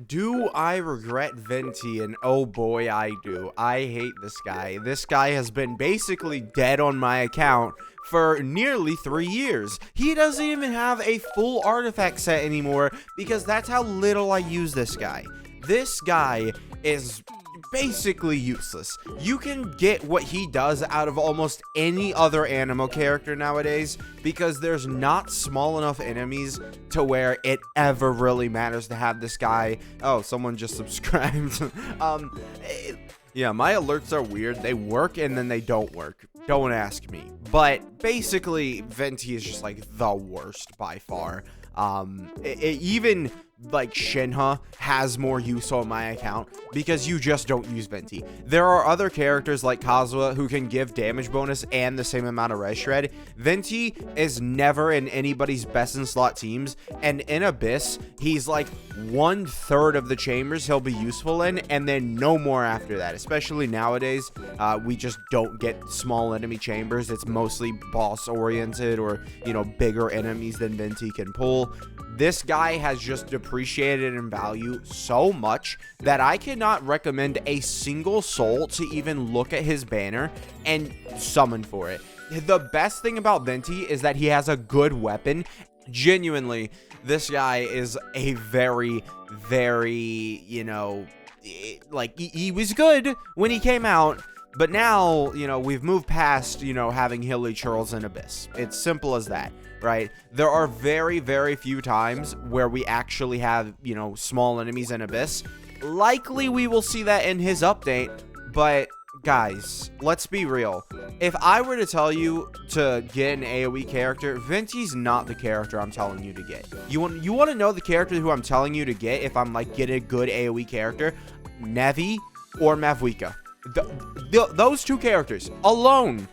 Do I regret Venti? And oh boy, I do. I hate this guy. This guy has been basically dead on my account for nearly 3 years. He doesn't even have a full artifact set anymore because that's how little I use this guy. This guy is basically useless. You can get what he does out of almost any other animo character nowadays because there's not small enough enemies to where it ever really matters to have this guy. Oh, someone just subscribed. Yeah, my alerts are weird. They work and then they don't work. Don't ask me. But basically, Venti is just like the worst by far. Even like Shinha has more use on my account because you just don't use Venti. There are other characters like Kazuha who can give damage bonus and the same amount of res shred. Venti is never in anybody's best in slot teams, and in Abyss he's like 1/3 of the chambers he'll be useful in, and then no more after that. Especially nowadays, we just don't get small enemy chambers. It's mostly boss oriented or bigger enemies than Venti can pull. This guy has just depreciated in value so much that I cannot recommend a single soul to even look at his banner and summon for it. The best thing about Venti is that he has a good weapon. Genuinely, this guy is a very, very, he was good when he came out. But now, we've moved past, having Hilly Churls in Abyss. It's simple as that, right? There are very, very few times where we actually have, small enemies in Abyss. Likely we will see that in his update, but guys, let's be real. If I were to tell you to get an AoE character, Venti's not the character I'm telling you to get. You want to know the character who I'm telling you to get if I'm like get a good AoE character? Nevi or Mavwika. Those two characters alone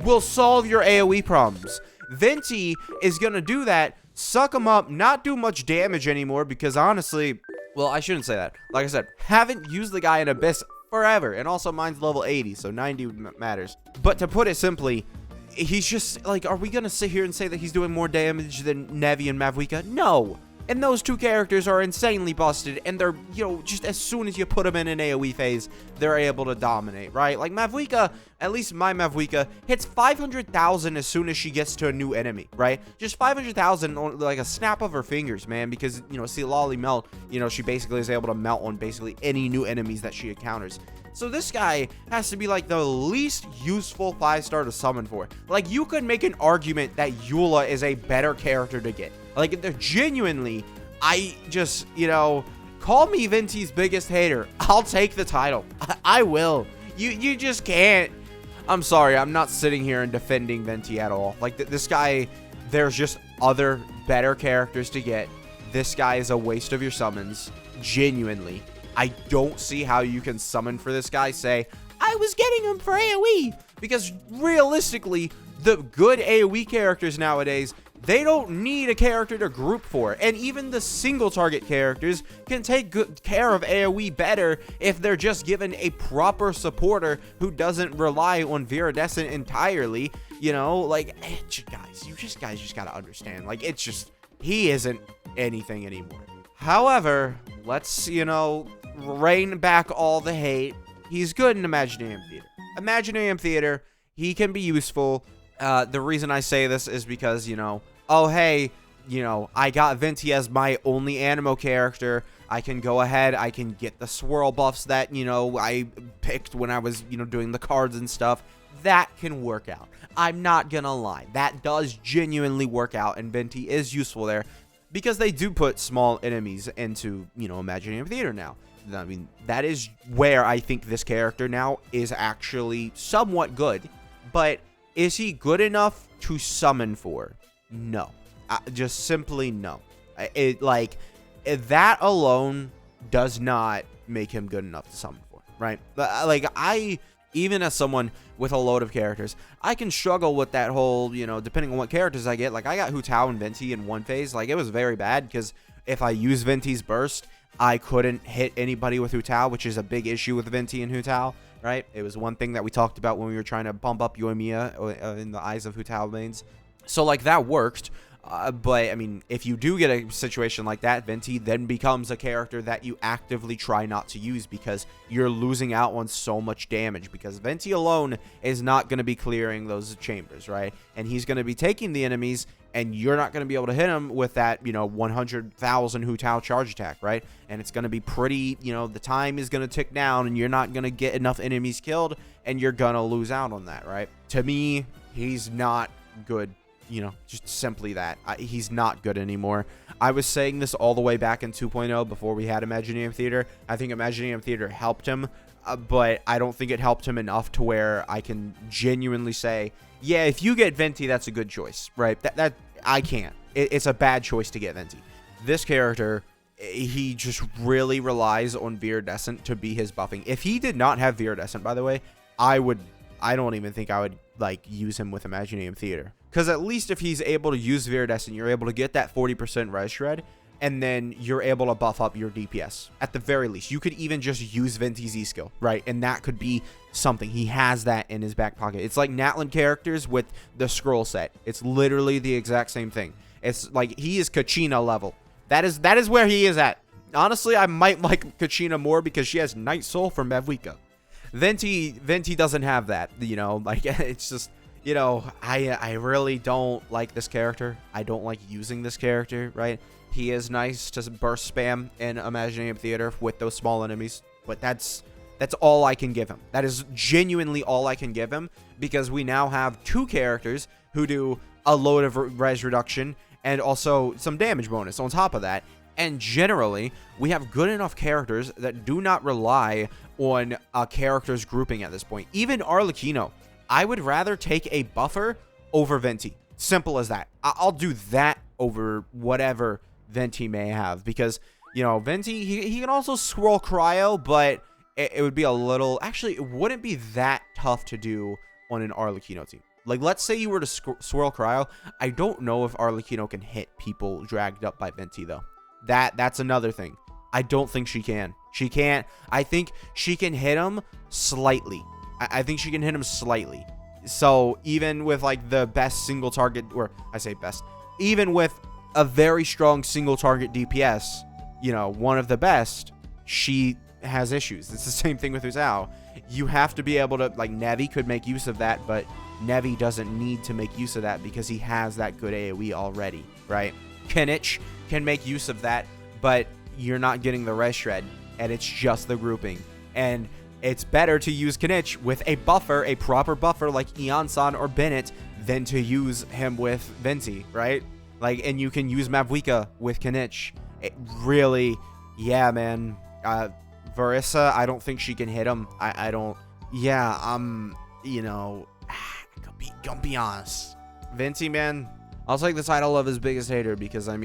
will solve your AoE problems. Venti is gonna do that, suck him up, not do much damage anymore because honestly, well, I shouldn't say that. Like I said, haven't used the guy in Abyss forever, and also mine's level 80, so 90 matters. But to put it simply, he's just like, are we gonna sit here and say that he's doing more damage than Nevi and Mavwika? No. And those two characters are insanely busted, and they're, just as soon as you put them in an AoE phase, they're able to dominate, right? Like Mavwika, at least my Mavwika, hits 500,000 as soon as she gets to a new enemy, right? Just 500,000 on like a snap of her fingers, man, because, see Lolly melt, she basically is able to melt on basically any new enemies that she encounters. So this guy has to be like the least useful 5-star to summon for. Like, you could make an argument that Eula is a better character to get. Like, they're genuinely, I just, call me Venti's biggest hater. I'll take the title. I will. You just can't. I'm sorry. I'm not sitting here and defending Venti at all. Like, this guy, there's just other better characters to get. This guy is a waste of your summons. Genuinely. I don't see how you can summon for this guy, say, I was getting him for AoE. Because realistically, the good AoE characters nowadays, they don't need a character to group for. And even the single target characters can take good care of AoE better if they're just given a proper supporter who doesn't rely on Viridescent entirely. Guys, you just gotta understand. Like, it's just, he isn't anything anymore. However, let's, rein back all the hate. He's good in Imaginarium Theater. Imaginarium Theater, he can be useful. The reason I say this is because, oh, hey, I got Venti as my only animo character. I can go ahead. I can get the swirl buffs that, I picked when I was, doing the cards and stuff. That can work out. I'm not gonna lie. That does genuinely work out, and Venti is useful there because they do put small enemies into, Imaginarium Theater now. I mean, that is where I think this character now is actually somewhat good. But is he good enough to summon for? No. Just simply no. That alone does not make him good enough to summon for, right? Even as someone with a load of characters, I can struggle with that whole, depending on what characters I get. Like, I got Hu Tao and Venti in one phase. Like, it was very bad because if I use Venti's burst, I couldn't hit anybody with Hu Tao, which is a big issue with Venti and Hu Tao, right? It was one thing that we talked about when we were trying to bump up Yoimiya in the eyes of Hu Tao mains. So, like, that worked. But, I mean, if you do get a situation like that, Venti then becomes a character that you actively try not to use because you're losing out on so much damage. Because Venti alone is not going to be clearing those chambers, right? And he's going to be taking the enemies, and you're not going to be able to hit him with that, 100,000 Hu Tao charge attack, right? And it's going to be pretty, the time is going to tick down, and you're not going to get enough enemies killed, and you're going to lose out on that, right? To me, he's not good. Just simply that. He's not good anymore. I was saying this all the way back in 2.0 before we had Imagineum Theater. I think Imagineum Theater helped him, but I don't think it helped him enough to where I can genuinely say, yeah, if you get Venti, that's a good choice, right? That I can't. It's a bad choice to get Venti. This character, he just really relies on Viridescent to be his buffing. If he did not have Viridescent, by the way, I don't even think I would use him with Imagineum Theater. Because at least if he's able to use Viridescent, you're able to get that 40% res shred, and then you're able to buff up your DPS. At the very least, you could even just use Venti's Z skill, right? And that could be something. He has that in his back pocket. It's like Natlan characters with the scroll set. It's literally the exact same thing. It's like he is Kachina level. That is where he is at. Honestly, I might like Kachina more because she has Night Soul from Mavwika. Venti doesn't have that, it's just, I really don't like this character. I don't like using this character, right? He is nice to burst spam in Imagineum Theater with those small enemies, but that's all I can give him. That is genuinely all I can give him because we now have two characters who do a load of res reduction and also some damage bonus on top of that. And generally, we have good enough characters that do not rely on a character's grouping at this point. Even Arlecchino, I would rather take a buffer over Venti. Simple as that. I'll do that over whatever Venti may have. Because, Venti, he can also swirl cryo, but it would be a little... Actually, it wouldn't be that tough to do on an Arlecchino team. Like, let's say you were to swirl cryo. I don't know if Arlecchino can hit people dragged up by Venti, though. That's another thing. I don't think she can. She can't. I think she can hit him slightly. I think she can hit him slightly. So even with the best single target, or I say best, even with a very strong single target DPS, one of the best, she has issues. It's the same thing with Uzao. You have to be able to, Nevi could make use of that, but Nevi doesn't need to make use of that because he has that good AoE already, right? Kinich can make use of that, but you're not getting the res shred, and it's just the grouping. And it's better to use Kinich with a buffer, a proper buffer like Eon-san or Bennett, than to use him with Venti, right? And you can use Mavwika with Kinich. It really, yeah, man. Verissa, I don't think she can hit him. I don't. Yeah, gonna be honest. Venti, man, I'll take the title of his biggest hater because, I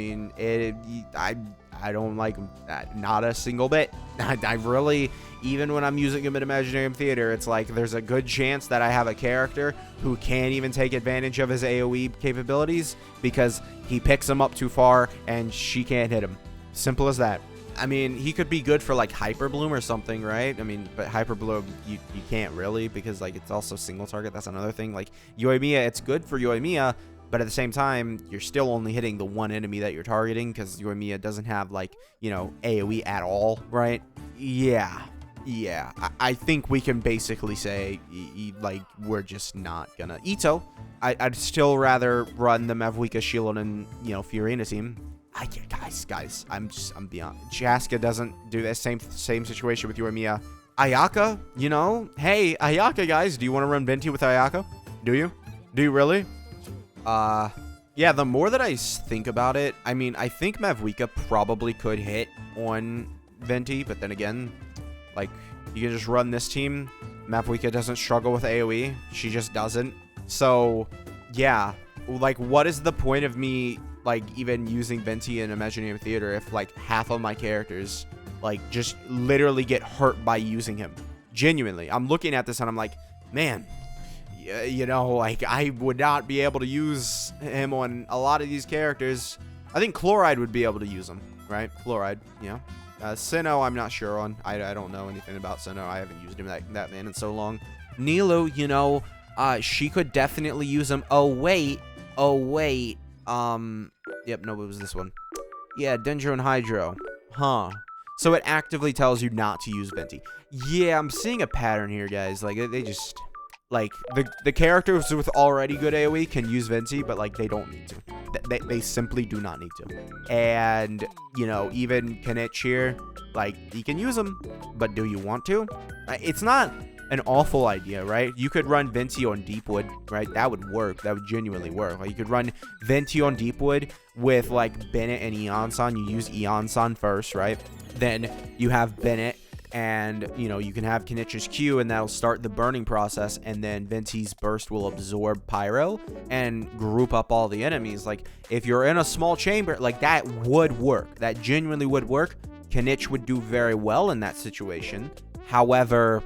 don't like him. Not a single bit. I really, even when I'm using him in Imagineum Theater, it's like there's a good chance that I have a character who can't even take advantage of his AoE capabilities because he picks him up too far and she can't hit him. Simple as that. I mean, he could be good for Hyper Bloom or something, right? I mean, but Hyper Bloom, you can't really because it's also single target. That's another thing. Yoimiya, it's good for Yoimiya, but at the same time, you're still only hitting the one enemy that you're targeting because Yoimiya doesn't have, AoE at all, right? Yeah. I think we can basically say, we're just not gonna... Ito, I'd still rather run the Mavwika, Shieldon, and, Fiorina team. Guys, I'm beyond. Jaska doesn't do that same situation with Yoimiya. Ayaka, hey, Ayaka, guys, do you want to run Venti with Ayaka? Do you? Do you really? Yeah, the more that I think about it, I mean, I think Mavwika probably could hit on Venti, but then again, you can just run this team. Mavwika doesn't struggle with AoE. She just doesn't. So, yeah, what is the point of me, even using Venti in Imagineum Theater if, half of my characters, just literally get hurt by using him? Genuinely. I'm looking at this and I'm like, man... I would not be able to use him on a lot of these characters. I think Chloride would be able to use him, right? Chloride, Sinnoh, I'm not sure on. I don't know anything about Sinnoh. I haven't used him that man in so long. Nilou, she could definitely use him. Oh, wait. Yep, no, it was this one. Yeah, Dendro and Hydro. Huh. So it actively tells you not to use Venti. Yeah, I'm seeing a pattern here, guys. Like, they just... Like, the characters with already good AoE can use Venti, but, like, they don't need to. They simply do not need to. And, you know, even Kinich here, like, you can use them, but do you want to? It's not an awful idea, right? You could run Venti on Deepwood, right? That would work. That would genuinely work. Like, you could run Venti on Deepwood with, like, Bennett and Eonsan. You use Eonsan first, right? Then you have Bennett, and, you know, you can have Kinich's Q, and that'll start the burning process, and then Venti's burst will absorb Pyro and group up all the enemies. Like, if you're in a small chamber, like, that would work. That genuinely would work. Kinich would do very well in that situation. However,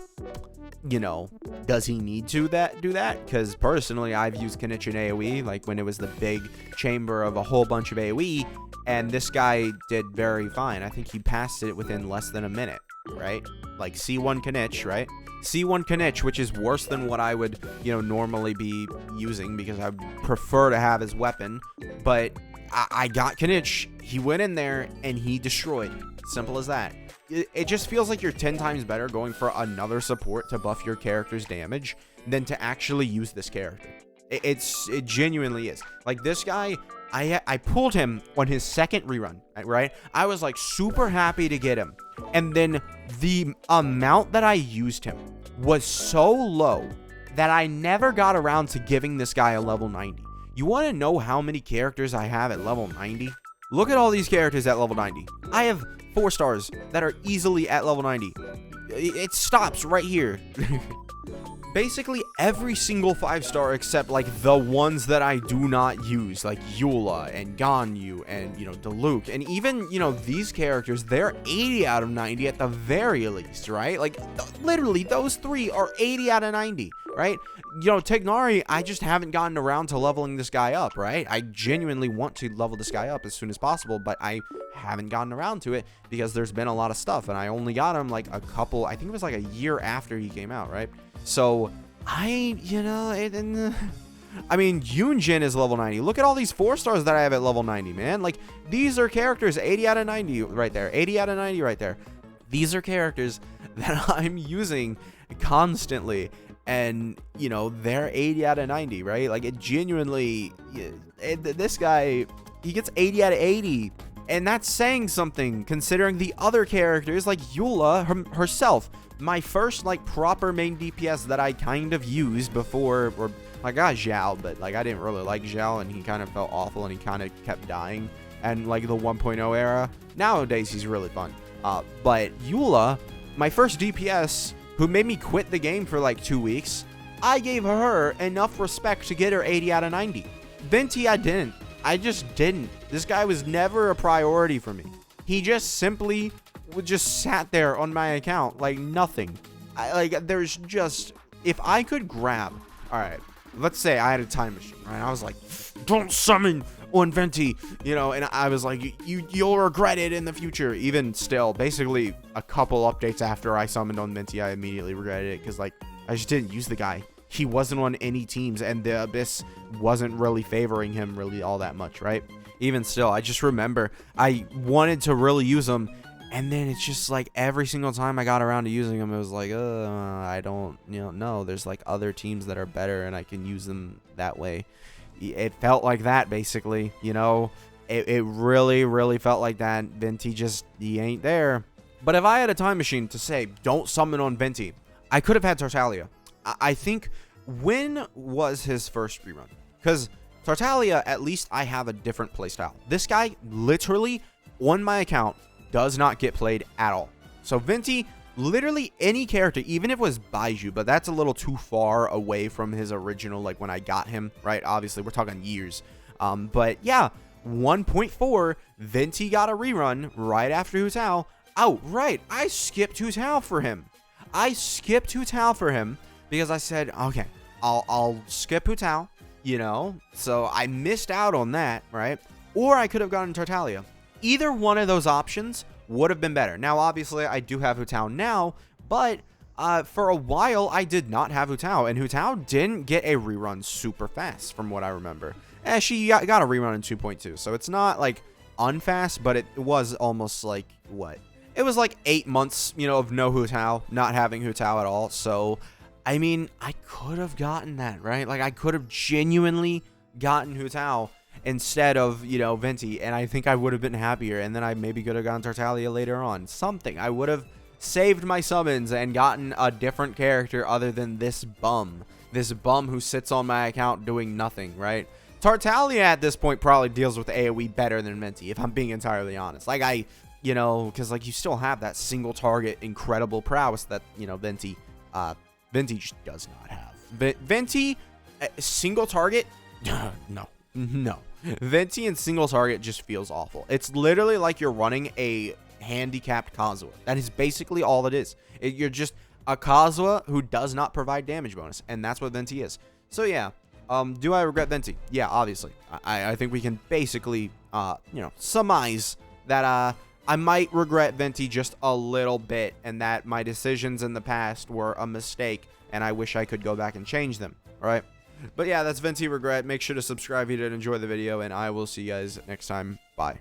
you know, does he need to do that? Because personally, I've used Kinich in AoE, like when it was the big chamber of a whole bunch of AoE, and this guy did very fine. I think he passed it within less than a minute, right? Like C1 Kinich, right? C1 Kinich, which is worse than what I would, you know, normally be using, because I would prefer to have his weapon. But I got Kinich. He went in there and he destroyed. Simple as that. It just feels like you're 10 times better going for another support to buff your character's damage than to actually use this character. It genuinely is. Like, this guy, I pulled him on his second rerun, right? I was like super happy to get him. And then the amount that I used him was so low that I never got around to giving this guy a level 90. You want to know how many characters I have at level 90? Look at all these characters at level 90. I have 4 stars that are easily at level 90. It stops right here. Basically every single 5-star except like the ones that I do not use, like Eula and Ganyu and, you know, Diluc, and even, you know, these characters, they're 80 out of 90 at the very least, right? Like, literally those 3 are 80 out of 90, right? You know, Tignari, I just haven't gotten around to leveling this guy up, right? I genuinely want to level this guy up as soon as possible, but I haven't gotten around to it because there's been a lot of stuff, and I only got him like a couple, I think it was like a year after he came out, right? So you know, I mean, Yunjin is level 90. Look at all these 4 stars that I have at level 90, man. Like, these are characters 80 out of 90 right there. 80 out of 90 right there. These are characters that I'm using constantly, and, you know, they're 80 out of 90, right? Like, it genuinely, this guy, he gets 80 out of 80. And that's saying something, considering the other characters, like Eula herself. My first, like, proper main DPS that I kind of used before, or I got Zhao, but, like, I didn't really like Zhao, and he kind of felt awful, and he kind of kept dying. And, like, the 1.0 era, nowadays he's really fun. But Eula, my first DPS, who made me quit the game for, like, 2 weeks, I gave her enough respect to get her 80 out of 90. Venti, I didn't. I just didn't. This guy was never a priority for me. He just simply just sat there on my account like nothing. There's just, if I could grab, all right, let's say I had a time machine, right? I was like, don't summon on Venti, you know, and I was like, you'll regret it in the future. Even still, basically a couple updates after I summoned on Venti, I immediately regretted it, because, like, I just didn't use the guy. He wasn't on any teams, and the Abyss wasn't really favoring him really all that much, right? Even still, I just remember I wanted to really use him, and then it's just like every single time I got around to using him, it was like, I don't, you know, no, there's like other teams that are better, and I can use them that way. It felt like that, basically, you know? It really, really felt like that. Venti just, he ain't there. But if I had a time machine to say, don't summon on Venti, I could have had Tartaglia. I think, when was his first rerun? Because Tartaglia, at least I have a different playstyle. This guy, literally, on my account, does not get played at all. So Venti, literally any character, even if it was Baiju, but that's a little too far away from his original, like, when I got him, right? Obviously, we're talking years. But yeah, 1.4, Venti got a rerun right after Hu Tao. Oh, right, I skipped Hu Tao for him. Because I said, okay, I'll skip Hu Tao, you know, so I missed out on that, right? Or I could have gotten Tartaglia. Either one of those options would have been better. Now, obviously, I do have Hu Tao now, but for a while, I did not have Hu Tao, and Hu Tao didn't get a rerun super fast, from what I remember. She got a rerun in 2.2, so it's not like unfast, but it was almost like what? It was like 8 months, of no Hu Tao, not having Hu Tao at all. So, I mean, I could have gotten that, right? Like, I could have genuinely gotten Hu Tao instead of, Venti, and I think I would have been happier. And then I maybe could have gotten Tartaglia later on. Something. I would have saved my summons and gotten a different character other than this bum. This bum who sits on my account doing nothing, right? Tartaglia at this point probably deals with AoE better than Venti, if I'm being entirely honest. Like, because, like, you still have that single target incredible prowess that, Venti just does not have. Venti, single target? No. Venti and single target just feels awful. It's literally like you're running a handicapped Kazuha. That is basically all it is. You're just a Kazuha who does not provide damage bonus, and that's what Venti is. So, yeah. Do I regret Venti? Yeah, obviously. I think we can basically, surmise that, I might regret Venti just a little bit, and that my decisions in the past were a mistake, and I wish I could go back and change them, alright? But yeah, that's Venti regret. Make sure to subscribe if you did enjoy the video, and I will see you guys next time. Bye.